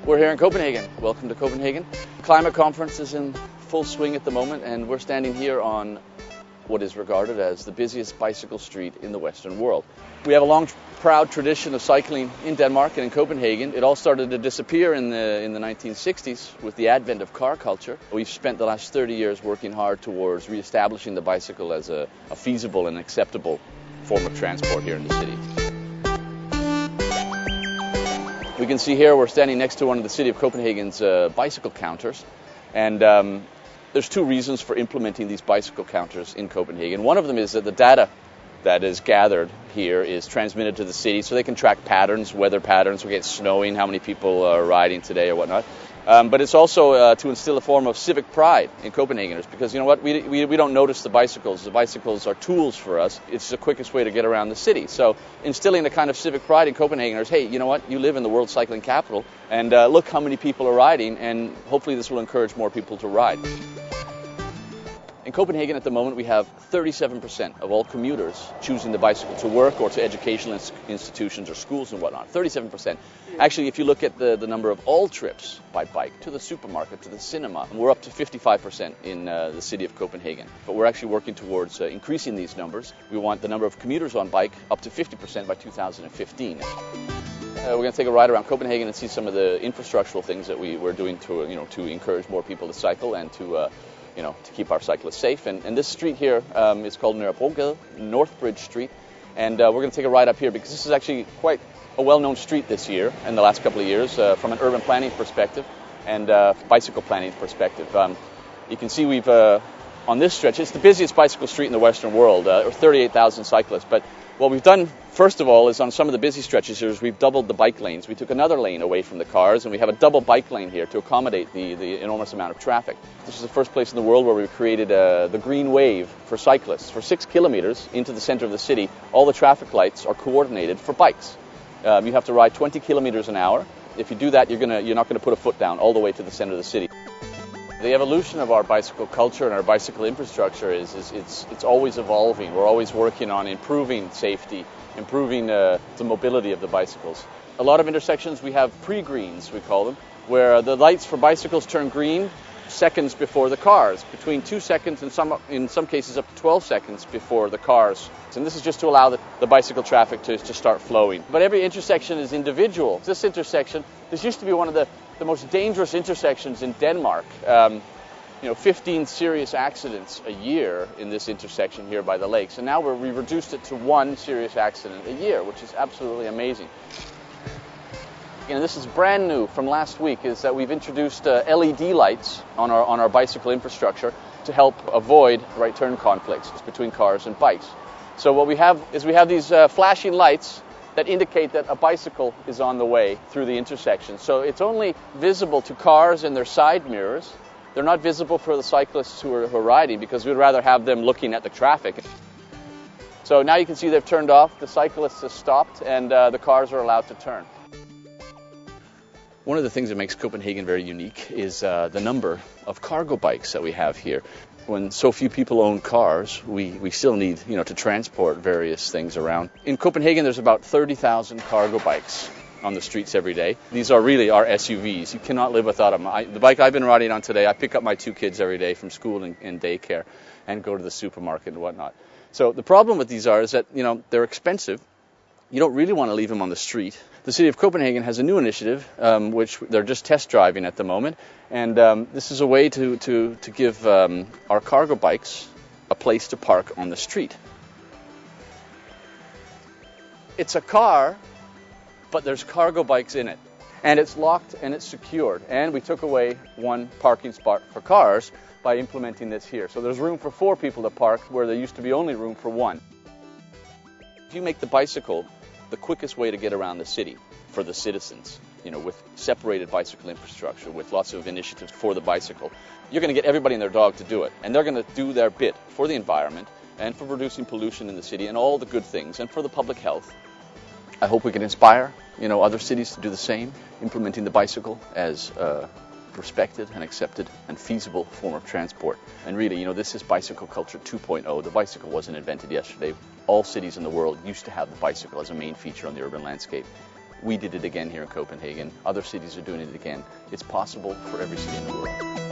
We're here in Copenhagen. Welcome to Copenhagen. The climate conference is in full swing at the moment, and we're standing here on what is regarded as the busiest bicycle street in the Western world. We have a long, proud tradition of cycling in Denmark and in Copenhagen. It all started to disappear in the 1960s with the advent of car culture. We've spent the last 30 years working hard towards reestablishing the bicycle as a feasible and acceptable form of transport here in the city. We can see here we're standing next to one of the city of Copenhagen's bicycle counters, and there's two reasons for implementing these bicycle counters in Copenhagen. One of them is that the data that is gathered here is transmitted to the city so they can track patterns, weather patterns, we get snowing, how many people are riding today or whatnot. But it's also to instill a form of civic pride in Copenhageners, because you know what, we don't notice the bicycles. The bicycles are tools for us. It's the quickest way to get around the city. So instilling a kind of civic pride in Copenhageners, hey, you know what, you live in the world cycling capital, and look how many people are riding, and hopefully this will encourage more people to ride. In Copenhagen at the moment we have 37% of all commuters choosing the bicycle to work or to educational institutions or schools and whatnot. 37%. Actually, if you look at the number of all trips by bike to the supermarket, to the cinema, we're up to 55% in the city of Copenhagen. But we're actually working towards increasing these numbers. We want the number of commuters on bike up to 50% by 2015. We're going to take a ride around Copenhagen and see some of the infrastructural things that we're doing to encourage more people to cycle and to keep our cyclists safe. And this street here is called Nørrebrogade, North Bridge Street. And we're going to take a ride up here because this is actually quite a well-known street this year and the last couple of years from an urban planning perspective and bicycle planning perspective. You can see we've, on this stretch, it's the busiest bicycle street in the Western world, 38,000 cyclists. But what we've done, first of all, is on some of the busy stretches here is we've doubled the bike lanes. We took another lane away from the cars, and we have a double bike lane here to accommodate the enormous amount of traffic. This is the first place in the world where we've created the green wave for cyclists. For 6 kilometers into the center of the city, all the traffic lights are coordinated for bikes. You have to ride 20 kilometers an hour. If you do that, you're not going to put a foot down all the way to the center of the city. The evolution of our bicycle culture and our bicycle infrastructure it's always evolving. We're always working on improving safety, improving the mobility of the bicycles. A lot of intersections we have pre-greens, we call them, where the lights for bicycles turn green seconds before the cars, between 2 seconds and in some cases up to 12 seconds before the cars. And this is just to allow the bicycle traffic to start flowing. But every intersection is individual. This intersection, this used to be one of the most dangerous intersections in Denmark. 15 serious accidents a year in this intersection here by the lakes. And now we reduced it to 1 serious accident a year, which is absolutely amazing. And this is brand new from last week, is that we've introduced LED lights on our bicycle infrastructure to help avoid right turn conflicts between cars and bikes. So what we have is these flashing lights that indicate that a bicycle is on the way through the intersection. So it's only visible to cars and their side mirrors. They're not visible for the cyclists who are riding, because we'd rather have them looking at the traffic. So now you can see they've turned off, the cyclists have stopped, and the cars are allowed to turn. One of the things that makes Copenhagen very unique is the number of cargo bikes that we have here. When so few people own cars, we still need to transport various things around. In Copenhagen, there's about 30,000 cargo bikes on the streets every day. These are really our SUVs. You cannot live without them. The bike I've been riding on today, I pick up my 2 kids every day from school and daycare and go to the supermarket and whatnot. So the problem with these is that they're expensive. You don't really want to leave them on the street. The city of Copenhagen has a new initiative, which they're just test driving at the moment, and this is a way to give our cargo bikes a place to park on the street. It's a car, but there's cargo bikes in it, and it's locked and it's secured, and we took away 1 parking spot for cars by implementing this here. So there's room for 4 people to park where there used to be only room for 1. If you make the bicycle the quickest way to get around the city for the citizens, with separated bicycle infrastructure, with lots of initiatives for the bicycle, you're going to get everybody and their dog to do it. And they're going to do their bit for the environment and for reducing pollution in the city and all the good things and for the public health. I hope we can inspire, other cities to do the same, implementing the bicycle as a respected and accepted and feasible form of transport. And really, this is bicycle culture 2.0. The bicycle wasn't invented yesterday. All cities in the world used to have the bicycle as a main feature on the urban landscape. We did it again here in Copenhagen. Other cities are doing it again. It's possible for every city in the world.